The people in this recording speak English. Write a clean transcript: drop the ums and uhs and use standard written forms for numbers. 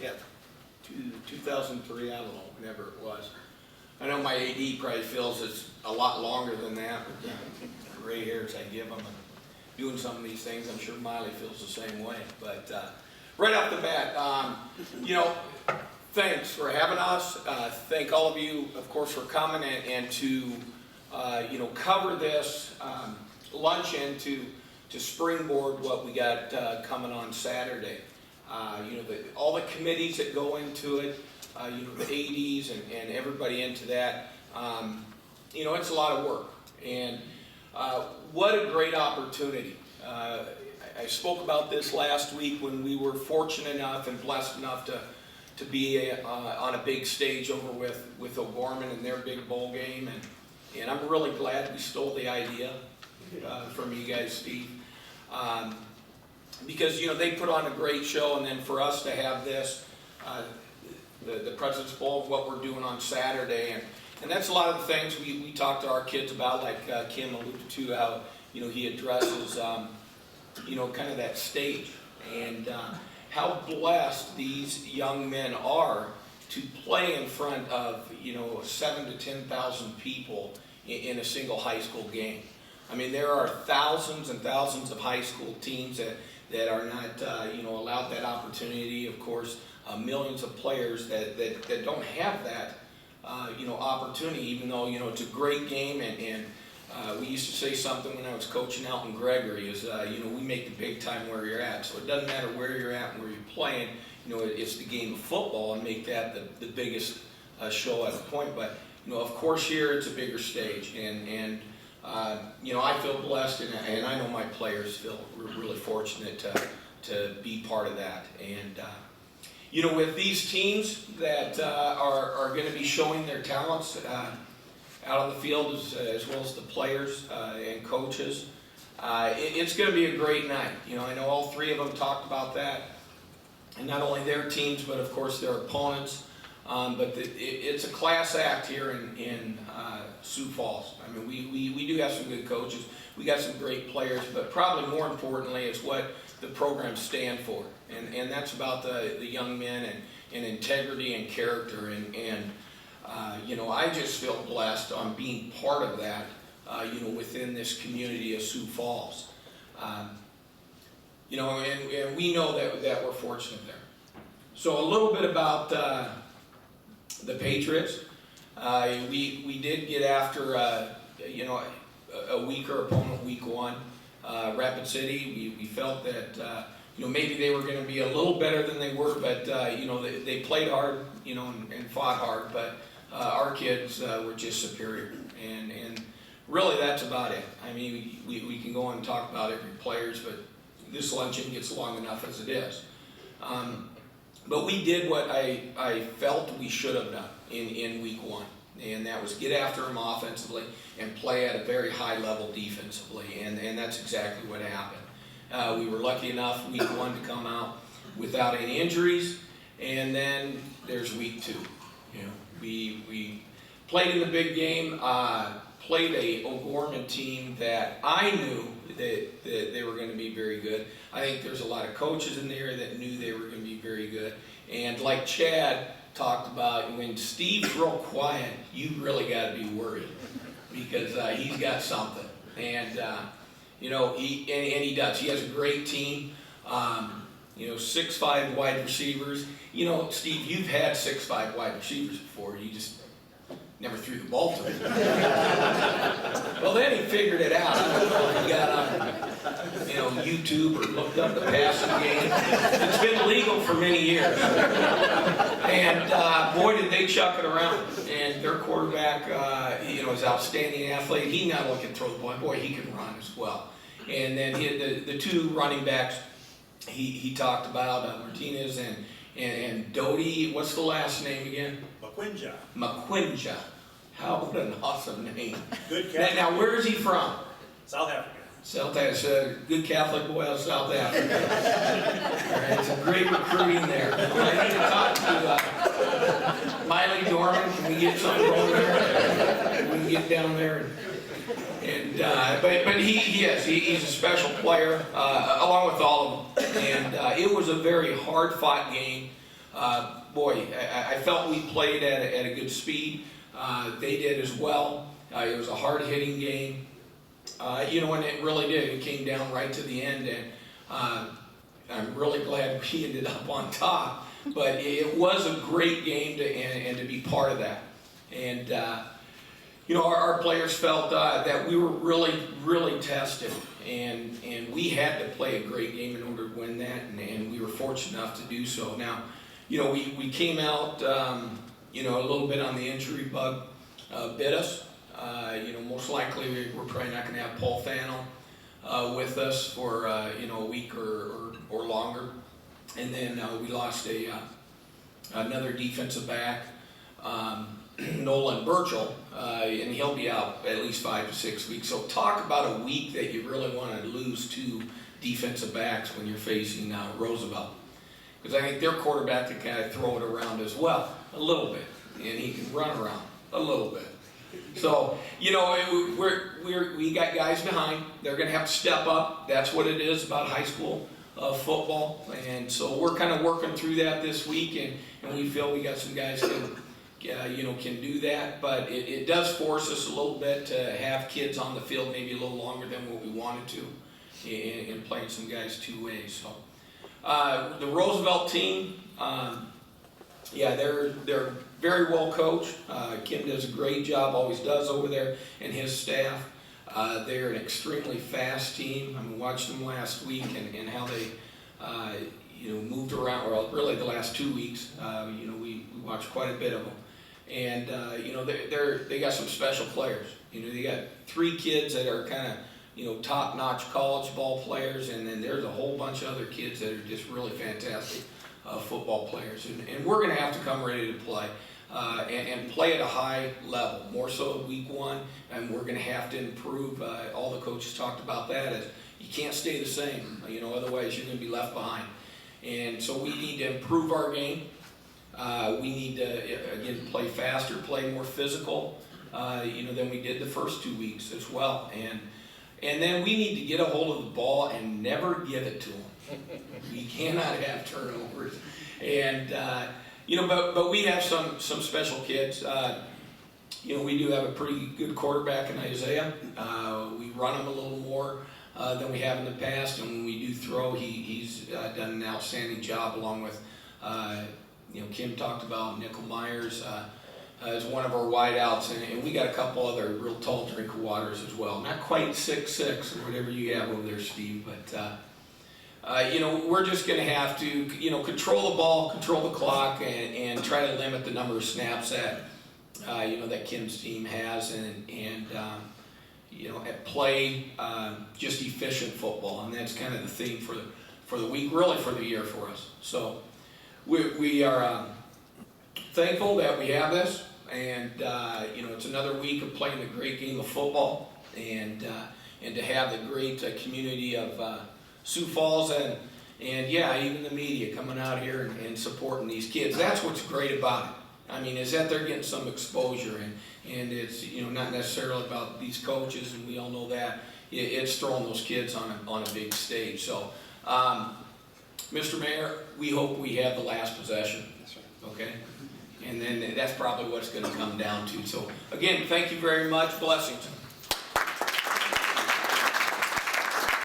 yeah, 2003, I don't know, whenever it was. I know my AD probably feels it's a lot longer than that, but the gray hairs I give them and doing some of these things, I'm sure Miley feels the same way. But right off the bat, you know, thanks for having us. Thank all of you, of course, for coming and to, you know, cover this luncheon to springboard what we got coming on Saturday. You know, all the committees that go into it, you know, the ADs and everybody into that. You know, it's a lot of work. And what a great opportunity. I spoke about this last week when we were fortunate enough and blessed enough to be on a big stage over with O'Gorman and their big bowl game. And I'm really glad we stole the idea from you guys, Steve. Because, you know, they put on a great show, and then for us to have this, the President's Bowl, what we're doing on Saturday, and that's a lot of the things we talk to our kids about, like Kim alluded to, how, you know, he addresses, you know, kind of that stage, and how blessed these young men are to play in front of, you know, 7,000 to 10,000 people in a single high school game. I mean, there are thousands and thousands of high school teams that are not, you know, allowed that opportunity. Of course, millions of players that don't have that, you know, opportunity, even though, you know, it's a great game. And we used to say something when I was coaching out in Gregory is, you know, we make the big time where you're at. So it doesn't matter where you're at and where you're playing. You know, it's the game of football, and make that the biggest show at the point. But, you know, of course, here it's a bigger stage. And you know, I feel blessed, and I know my players feel really fortunate to be part of that. And you know, with these teams that are going to be showing their talents out on the field, as well as the players and coaches, it's going to be a great night. You know, I know all three of them talked about that, and not only their teams, but of course their opponents. But it's a class act here in Sioux Falls. I mean, we do have some good coaches. We got some great players, but probably more importantly, it's what the programs stand for. And that's about the young men and integrity and character. And you know, I just feel blessed on being part of that, you know, within this community of Sioux Falls. You know, and we know that we're fortunate there. So a little bit about the Patriots. We did get after, you know, a weaker opponent week one, Rapid City. We felt that, you know, maybe they were going to be a little better than they were, but, you know, they played hard, you know, and fought hard, but our kids were just superior. And really that's about it. I mean, we can go on and talk about every players, but this luncheon gets long enough as it is. But we did what I felt we should have done in week one, and that was get after them offensively and play at a very high level defensively, and that's exactly what happened. We were lucky enough week one to come out without any injuries, and then there's week two. You know, we played in the big game, played a O'Gorman team that I knew that they were going to be very good. I think there's a lot of coaches in there that knew they were going to be very good. And like Chad talked about, when Steve's real quiet, you really got to be worried, because he's got something. And you know, he does. He has a great team. You know, 6'5" wide receivers. You know, Steve, you've had 6'5" wide receivers before. You just never threw the ball to him. Well, then he figured it out. I don't know if he got on, you know, YouTube or looked up the passing game. It's been legal for many years. And boy, did they chuck it around. And their quarterback, you know, is an outstanding athlete. He not only can throw the ball, boy, he can run as well. And then the two running backs he talked about, Martinez and Doty. What's the last name again? McQuinja. What an awesome name. Good Catholic. Now, where is he from? South Africa. South Africa. Good Catholic boy out of South Africa. All right, it's a great recruiting there. I need to talk to Miley Dorman. Can we get something going there? We can get down there. But he's a special player, along with all of them. And it was a very hard-fought game. boy, I felt we played at a good speed. They did as well. It was a hard-hitting game. And it really did. It came down right to the end, and I'm really glad we ended up on top. But it was a great game and to be part of that. And our players felt that we were really, really tested, and we had to play a great game in order to win that, and we were fortunate enough to do so. Now, we came out, a little bit on the injury bug bit us. Most likely we're probably not going to have Paul Fano with us for a week or longer, and then we lost another defensive back, Nolan Burchell, and he'll be out at least 5 to 6 weeks. So talk about a week that you really want to lose 2 defensive backs when you're facing Roosevelt, because I think their quarterback can kind of throw it around as well a little bit, and he can run around a little bit. So, we got guys behind. They're going to have to step up. That's what it is about high school football. And so we're kind of working through that this week, and we feel we got some guys that can do that. But it does force us a little bit to have kids on the field maybe a little longer than what we wanted to, in playing some guys 2 ways. So the Roosevelt team, they're very well coached. Kim does a great job, always does over there, and his staff. They're an extremely fast team. I watched them last week and how they, moved around. Well, really the last 2 weeks. We watched quite a bit of them, and they got some special players. They got 3 kids that are kind of top-notch college ball players, and then there's a whole bunch of other kids that are just really fantastic football players, and we're going to have to come ready to play. And play at a high level, more so week 1, and we're going to have to improve. All the coaches talked about that, as you can't stay the same, otherwise you're going to be left behind. And so we need to improve our game. We need to, again, play faster, play more physical, than we did the first 2 weeks as well. And then we need to get a hold of the ball and never give it to them. We cannot have turnovers. And, but we have some special kids. We do have a pretty good quarterback in Isaiah. We run him a little more than we have in the past, and when we do throw, he's done an outstanding job, along with, Kim talked about Nickel Myers as one of our wideouts, and we got a couple other real tall drink of waters as well. Not quite 6'6" or whatever you have over there, Steve, but we're just going to have to, control the ball, control the clock, and try to limit the number of snaps that, that Kim's team has, and play just efficient football, and that's kind of the theme for the week, really for the year for us. So we are thankful that we have this, and it's another week of playing a great game of football, and to have the great community of Sioux Falls and even the media coming out here and supporting these kids. That's what's great about it. Is that they're getting some exposure, and it's not necessarily about these coaches, and we all know that. It's throwing those kids on a big stage. So, Mr. Mayor, we hope we have the last possession. That's right. Okay, and then that's probably what it's going to come down to. So again, thank you very much. Blessings.